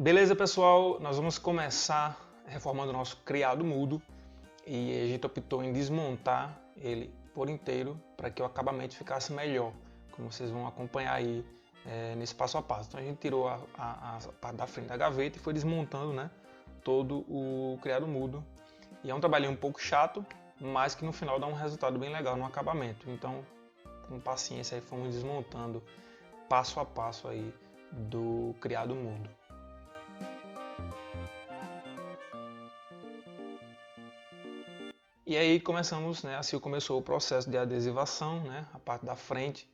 Beleza, pessoal? Nós vamos começar reformando o nosso criado mudo e a gente optou em desmontar ele por inteiro para que o acabamento ficasse melhor, como vocês vão acompanhar aí nesse passo a passo. Então a gente tirou a parte da frente da gaveta e foi desmontando, né, todo o criado mudo. E é um trabalhinho um pouco chato, mas que no final dá um resultado bem legal no acabamento. Então, com paciência aí fomos desmontando passo a passo aí do criado mudo. E aí começamos, né, assim começou o processo de adesivação, né, a parte da frente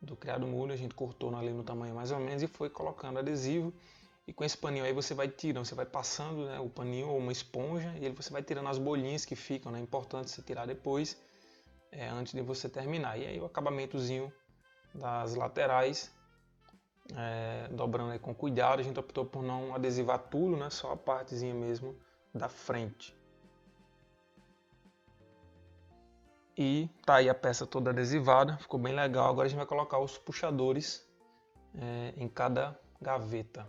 do criado mudo, a gente cortou ali no tamanho mais ou menos e foi colocando adesivo. E com esse paninho aí você vai tirando, você vai passando, né, o paninho ou uma esponja e você vai tirando as bolinhas que ficam, né, é importante você tirar depois, antes de você terminar. E aí o acabamentozinho das laterais, dobrando aí com cuidado, a gente optou por não adesivar tudo, né, só a partezinha mesmo da frente. E tá aí a peça toda adesivada, ficou bem legal. Agora a gente vai colocar os puxadores em cada gaveta.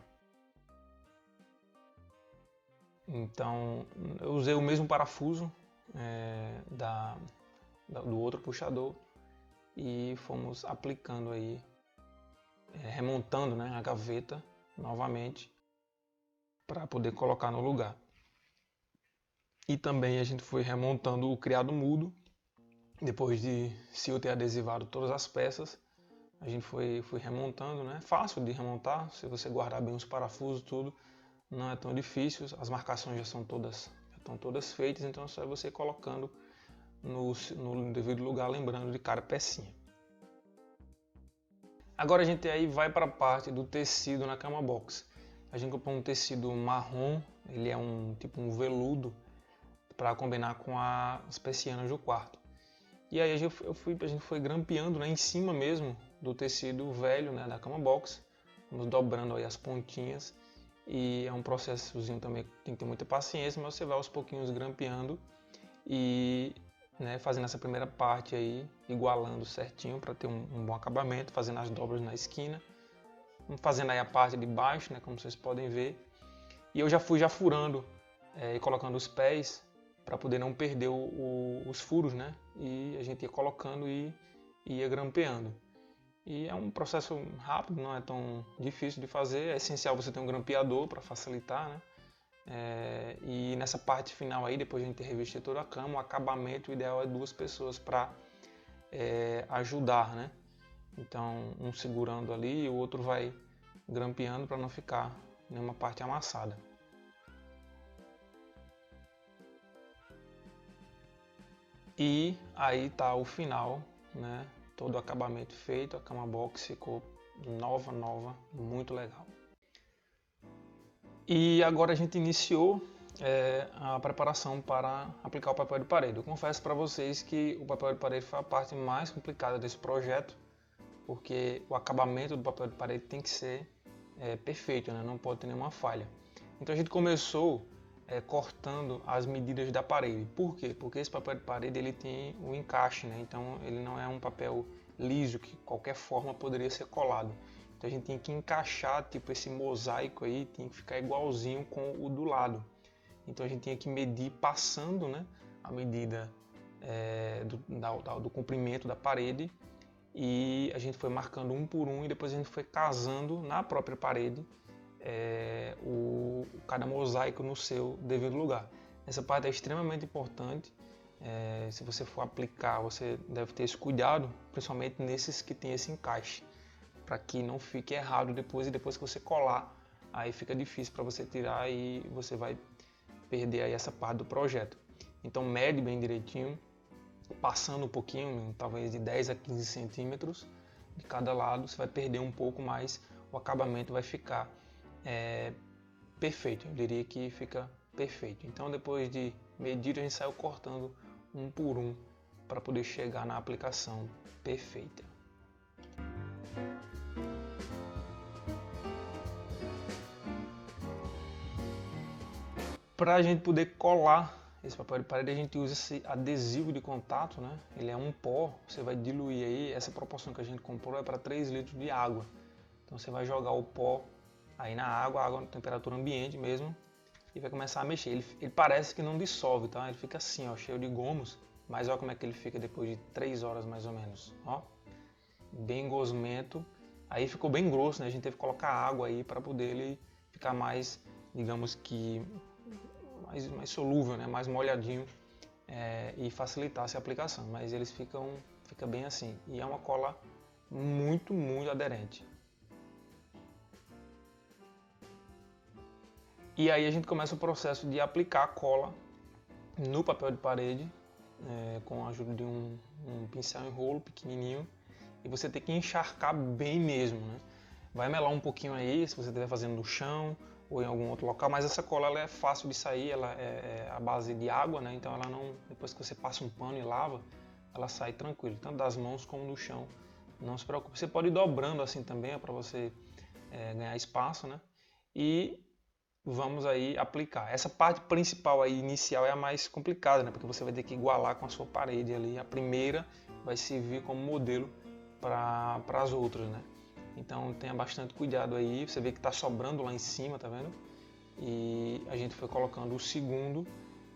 Então eu usei o mesmo parafuso do outro puxador e fomos aplicando aí, remontando, né, a gaveta novamente para poder colocar no lugar. E também a gente foi remontando o criado mudo. Depois de eu ter adesivado todas as peças, a gente foi remontando, né? Fácil de remontar, se você guardar bem os parafusos, tudo, não é tão difícil. As marcações já estão todas feitas, então é só você colocando no devido lugar, lembrando de cada pecinha. Agora a gente aí vai para a parte do tecido na cama box. A gente comprou um tecido marrom, ele é tipo um veludo para combinar com as persianas do quarto. E aí a gente foi grampeando, né, em cima mesmo do tecido velho, né, da cama box. Vamos dobrando aí as pontinhas. E é um processozinho também que tem que ter muita paciência, mas você vai aos pouquinhos grampeando e, né, fazendo essa primeira parte aí, igualando certinho para ter um bom acabamento, fazendo as dobras na esquina. Fazendo aí a parte de baixo, né, como vocês podem ver. E eu já fui furando e colocando os pés para poder não perder os furos, né? E a gente ia colocando e ia grampeando. E é um processo rápido, não é tão difícil de fazer. É essencial você ter um grampeador para facilitar, né? E nessa parte final aí, depois de a gente revestir toda a cama, o acabamento ideal é 2 pessoas para ajudar, né? Então, um segurando ali e o outro vai grampeando para não ficar nenhuma parte amassada. E aí tá o final, né? Todo o acabamento feito, a cama box ficou nova, muito legal. E agora a gente iniciou a preparação para aplicar o papel de parede. Eu confesso para vocês que o papel de parede foi a parte mais complicada desse projeto, porque o acabamento do papel de parede tem que ser perfeito, né? Não pode ter nenhuma falha. Então a gente começou cortando as medidas da parede. Por quê? Porque esse papel de parede ele tem um encaixe, né? Então ele não é um papel liso que qualquer forma poderia ser colado. Então a gente tem que encaixar, tipo esse mosaico aí, tem que ficar igualzinho com o do lado. Então a gente tinha que medir passando, né, a medida do comprimento da parede, e a gente foi marcando um por um e depois a gente foi casando na própria parede cada mosaico no seu devido lugar. Essa parte é extremamente importante. Se você for aplicar, você deve ter esse cuidado, principalmente nesses que tem esse encaixe, para que não fique errado depois, e depois que você colar, aí fica difícil para você tirar e você vai perder aí essa parte do projeto. Então mede bem direitinho, passando um pouquinho, talvez de 10 a 15 centímetros de cada lado, você vai perder um pouco mais, o acabamento vai ficar perfeito, eu diria que fica perfeito. Então depois de medir, a gente saiu cortando um por um para poder chegar na aplicação perfeita. Para a gente poder colar esse papel de parede, a gente usa esse adesivo de contato, né? Ele é um pó, você vai diluir aí, essa proporção que a gente comprou é para 3 litros de água. Então você vai jogar o pó aí na água na temperatura ambiente mesmo, e vai começar a mexer. Ele parece que não dissolve, tá? Ele fica assim, ó, cheio de gomos, mas olha como é que ele fica depois de 3 horas mais ou menos, ó. Bem gosmento. Aí ficou bem grosso, né? A gente teve que colocar água aí para poder ele ficar mais, digamos que, mais solúvel, né? Mais molhadinho e facilitasse a aplicação. Mas eles fica bem assim. E é uma cola muito, muito aderente. E aí a gente começa o processo de aplicar a cola no papel de parede, com a ajuda de um pincel em rolo pequenininho. E você tem que encharcar bem mesmo, né? Vai melar um pouquinho aí, se você estiver fazendo no chão ou em algum outro local, mas essa cola ela é fácil de sair, ela é a base de água, né? Então ela não, depois que você passa um pano e lava, ela sai tranquilo, tanto das mãos como do chão. Não se preocupe. Você pode ir dobrando assim também, para você ganhar espaço, né? E vamos aí aplicar. Essa parte principal aí, inicial, é a mais complicada, né? Porque você vai ter que igualar com a sua parede ali. A primeira vai servir como modelo para as outras, né? Então tenha bastante cuidado aí. Você vê que está sobrando lá em cima, tá vendo? E a gente foi colocando o segundo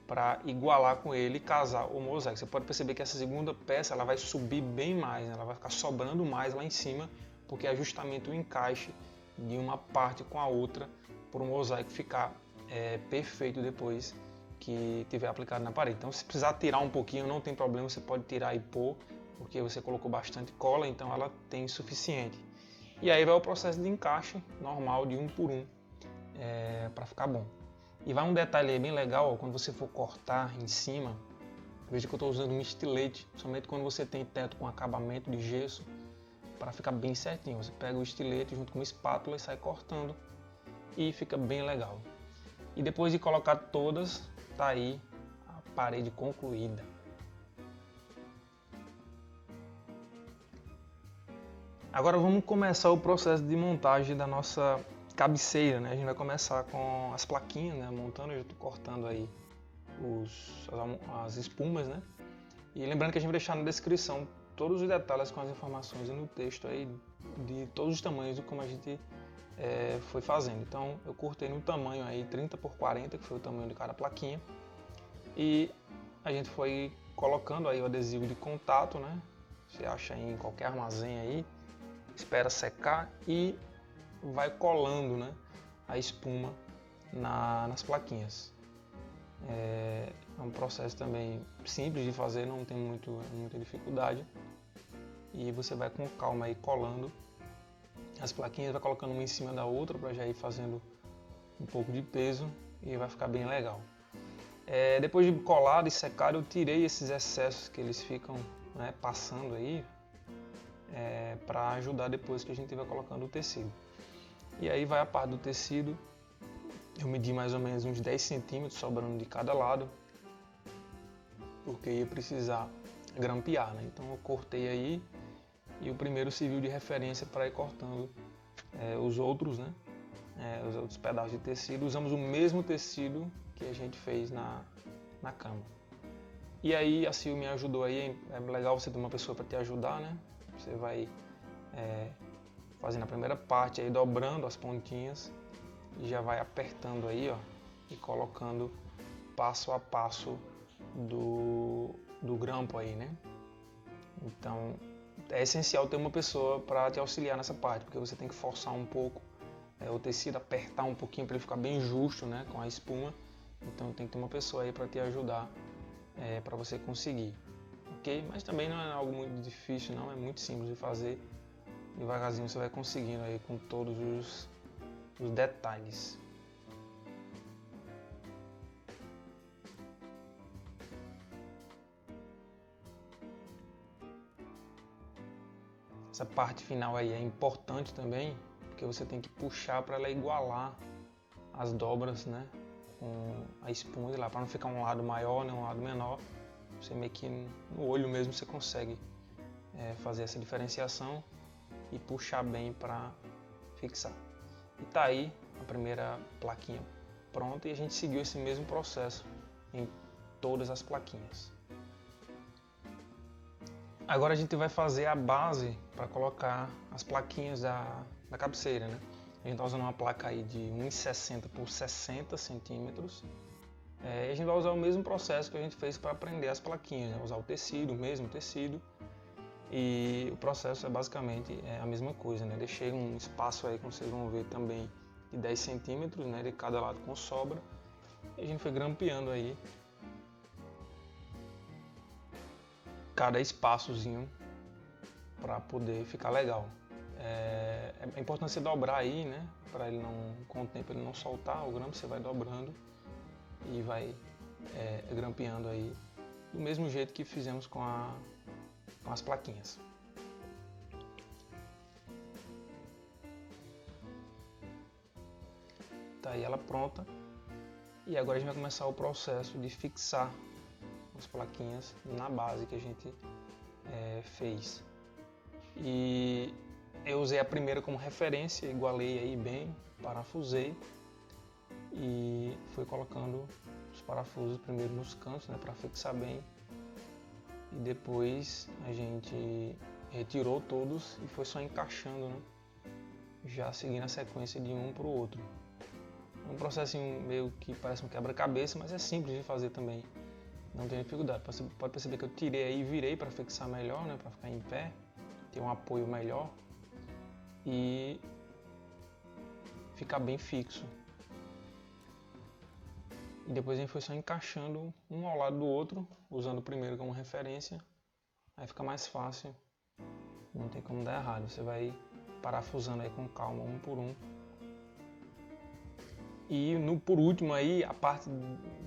para igualar com ele e casar o mosaico. Você pode perceber que essa segunda peça ela vai subir bem mais, né? Ela vai ficar sobrando mais lá em cima, porque é justamente o encaixe de uma parte com a outra para o mosaico ficar perfeito depois que tiver aplicado na parede. Então se precisar tirar um pouquinho não tem problema, você pode tirar e pôr, porque você colocou bastante cola, então ela tem suficiente. E aí vai o processo de encaixe normal de um por um para ficar bom. E vai um detalhe aí bem legal, ó, quando você for cortar em cima, veja que eu estou usando um estilete, somente quando você tem teto com acabamento de gesso, para ficar bem certinho. Você pega o estilete junto com uma espátula e sai cortando e fica bem legal. E depois de colocar todas, tá aí a parede concluída. Agora vamos começar o processo de montagem da nossa cabeceira, né? A gente vai começar com as plaquinhas, né? Montando, eu já estou cortando aí as espumas, né? E lembrando que a gente vai deixar na descrição todos os detalhes com as informações e no texto aí de todos os tamanhos de como a gente foi fazendo. Então eu cortei no tamanho aí 30 por 40, que foi o tamanho de cada plaquinha. E a gente foi colocando aí o adesivo de contato, né? Você acha em qualquer armazém aí, espera secar e vai colando, né, a espuma nas plaquinhas. É um processo também simples de fazer, não tem muita dificuldade. E você vai com calma aí colando as plaquinhas, vai colocando uma em cima da outra para já ir fazendo um pouco de peso e vai ficar bem legal. Depois de colado e secado, eu tirei esses excessos que eles ficam, né, passando aí, para ajudar depois que a gente vai colocando o tecido. E aí vai a parte do tecido, eu medi mais ou menos uns 10 centímetros sobrando de cada lado, porque ia precisar grampear, né? Então eu cortei aí e o primeiro serviu de referência para ir cortando os outros, né? Os outros pedaços de tecido. Usamos o mesmo tecido que a gente fez na cama. E aí a Sil me ajudou aí, é legal você ter uma pessoa para te ajudar, né? Você vai fazendo a primeira parte aí, dobrando as pontinhas e já vai apertando aí, ó, e colocando passo a passo do grampo aí, né? Então é essencial ter uma pessoa para te auxiliar nessa parte, porque você tem que forçar um pouco o tecido, apertar um pouquinho para ele ficar bem justo, né, com a espuma. Então tem que ter uma pessoa aí para te ajudar para você conseguir, ok? Mas também não é algo muito difícil, não, é muito simples de fazer. Devagarzinho você vai conseguindo aí com todos os detalhes. Essa parte final aí é importante também, porque você tem que puxar para ela igualar as dobras, né, com a espuma de lá, para não ficar um lado maior, né, um lado menor. Você meio que no olho mesmo você consegue fazer essa diferenciação e puxar bem para fixar. E tá aí a primeira plaquinha pronta e a gente seguiu esse mesmo processo em todas as plaquinhas. Agora a gente vai fazer a base para colocar as plaquinhas da cabeceira, né? A gente está usando uma placa aí de 1,60 por 60 centímetros. A gente vai usar o mesmo processo que a gente fez para prender as plaquinhas, né? Usar o tecido, o mesmo tecido. E o processo é basicamente a mesma coisa, né? Deixei um espaço aí, como vocês vão ver também, de 10 centímetros, né? De cada lado com sobra. E a gente foi grampeando aí cada espaçozinho para poder ficar legal. É importante você dobrar aí, né? Para ele não, com o tempo ele não soltar o grampo, você vai dobrando e vai grampeando aí do mesmo jeito que fizemos com as plaquinhas. Tá aí ela pronta. E agora a gente vai começar o processo de fixar as plaquinhas na base que a gente fez. E eu usei a primeira como referência, igualei aí bem, parafusei e fui colocando os parafusos primeiro nos cantos, né, para fixar bem. E depois a gente retirou todos e foi só encaixando, né, já seguindo a sequência de um para o outro. É um processo meio que parece um quebra-cabeça, mas é simples de fazer também. Não tem dificuldade. Você pode perceber que eu tirei aí e virei para fixar melhor, né, para ficar em pé, ter um apoio melhor e ficar bem fixo. E depois a gente foi só encaixando um ao lado do outro, usando o primeiro como referência. Aí fica mais fácil, não tem como dar errado. Você vai parafusando aí com calma, um por um. E por último aí, a parte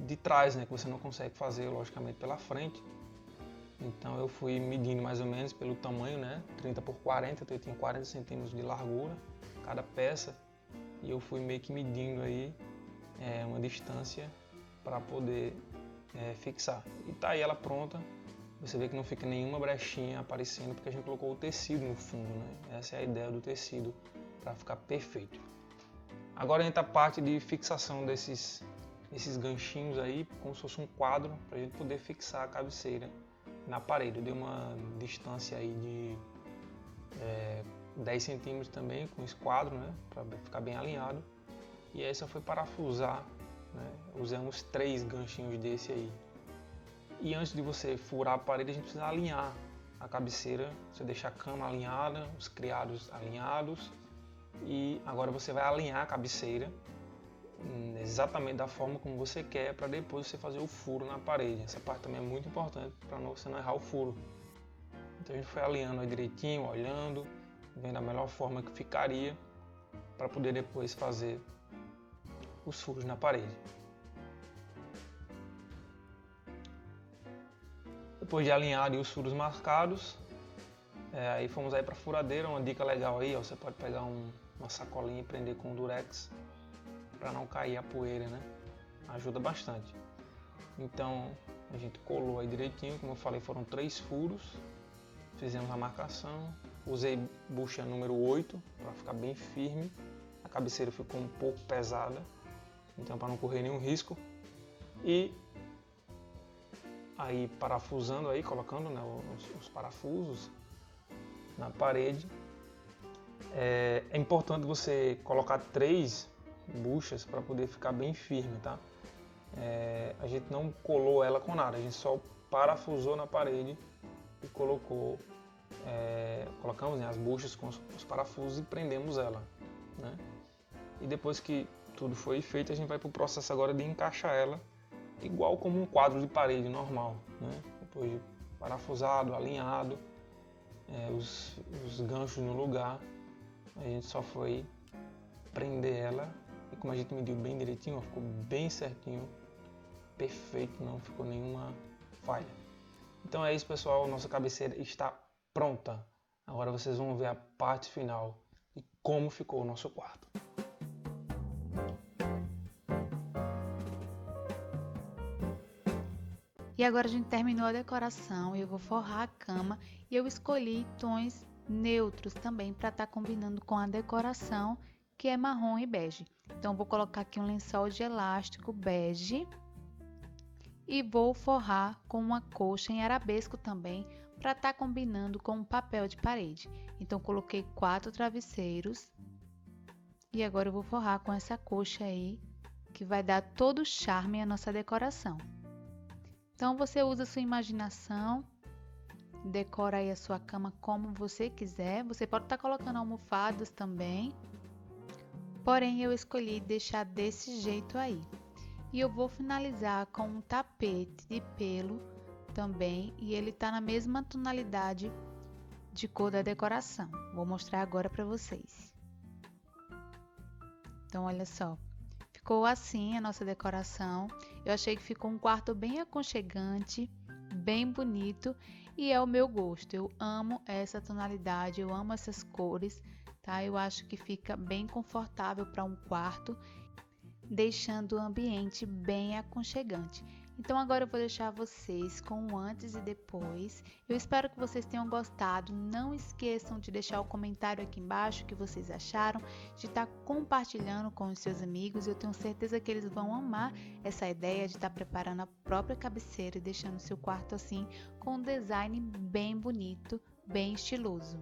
de trás, né, que você não consegue fazer, logicamente, pela frente. Então eu fui medindo mais ou menos pelo tamanho, né, 30 por 40, então eu tinha 40 centímetros de largura cada peça. E eu fui meio que medindo aí uma distância para poder fixar. E tá aí ela pronta. Você vê que não fica nenhuma brechinha aparecendo porque a gente colocou o tecido no fundo, né? Essa é a ideia do tecido, para ficar perfeito. Agora entra a parte de fixação desses ganchinhos aí, como se fosse um quadro, para a gente poder fixar a cabeceira na parede. Eu dei uma distância aí de 10 centímetros também com esse quadro, né, para ficar bem alinhado. E aí só foi parafusar, né? Usamos 3 ganchinhos desse aí. E antes de você furar a parede, a gente precisa alinhar a cabeceira. Você deixa a cama alinhada, os criados alinhados. E agora você vai alinhar a cabeceira exatamente da forma como você quer, para depois você fazer o furo na parede. Essa parte também é muito importante para você não errar o furo. Então a gente foi alinhando aí direitinho, olhando, vendo a melhor forma que ficaria para poder depois fazer os furos na parede. Depois de alinhado e os furos marcados, aí fomos aí para a furadeira. Uma dica legal aí, ó, você pode pegar uma sacolinha e prender com durex para não cair a poeira, né? Ajuda bastante. Então a gente colou aí direitinho, como eu falei, foram 3 furos, fizemos a marcação, usei bucha número 8 para ficar bem firme. A cabeceira ficou um pouco pesada, então para não correr nenhum risco. E aí parafusando aí, colocando, né, os parafusos na parede. É importante você colocar 3 buchas para poder ficar bem firme, tá? A gente não colou ela com nada, a gente só parafusou na parede e colocamos, né, as buchas com os parafusos e prendemos ela, né? E depois que tudo foi feito, a gente vai para o processo agora de encaixar ela igual como um quadro de parede normal, né? Depois de parafusado, alinhado, os ganchos no lugar, a gente só foi prender ela e como a gente mediu bem direitinho, ficou bem certinho, perfeito, não ficou nenhuma falha. Então é isso, pessoal, nossa cabeceira está pronta. Agora vocês vão ver a parte final e como ficou o nosso quarto. E agora a gente terminou a decoração e eu vou forrar a cama e eu escolhi tons neutros também para estar combinando com a decoração, que é marrom e bege. Então eu vou colocar aqui um lençol de elástico bege e vou forrar com uma colcha em arabesco também para estar combinando com o papel de parede. Então coloquei 4 travesseiros E agora eu vou forrar com essa coxa aí, que vai dar todo o charme à nossa decoração. Então você usa a sua imaginação, decora aí a sua cama como você quiser. Você pode estar colocando almofadas também, porém eu escolhi deixar desse jeito aí. E eu vou finalizar com um tapete de pelo também, e ele tá na mesma tonalidade de cor da decoração. Vou mostrar agora para vocês. Então olha só, ficou assim a nossa decoração. Eu achei que ficou um quarto bem aconchegante, bem bonito, e é o meu gosto. Eu amo essa tonalidade, eu amo essas cores, tá? Eu acho que fica bem confortável para um quarto, deixando o ambiente bem aconchegante. Então agora eu vou deixar vocês com o antes e depois. Eu espero que vocês tenham gostado. Não esqueçam de deixar o comentário aqui embaixo o que vocês acharam, de estar compartilhando com os seus amigos. Eu tenho certeza que eles vão amar essa ideia de estar preparando a própria cabeceira e deixando seu quarto assim com um design bem bonito, bem estiloso.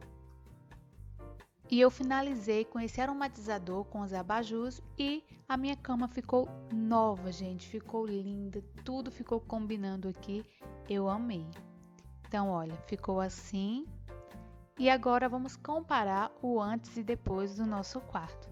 E eu finalizei com esse aromatizador com os abajus e a minha cama ficou nova, gente, ficou linda, tudo ficou combinando aqui, eu amei. Então, olha, ficou assim. E agora vamos comparar o antes e depois do nosso quarto.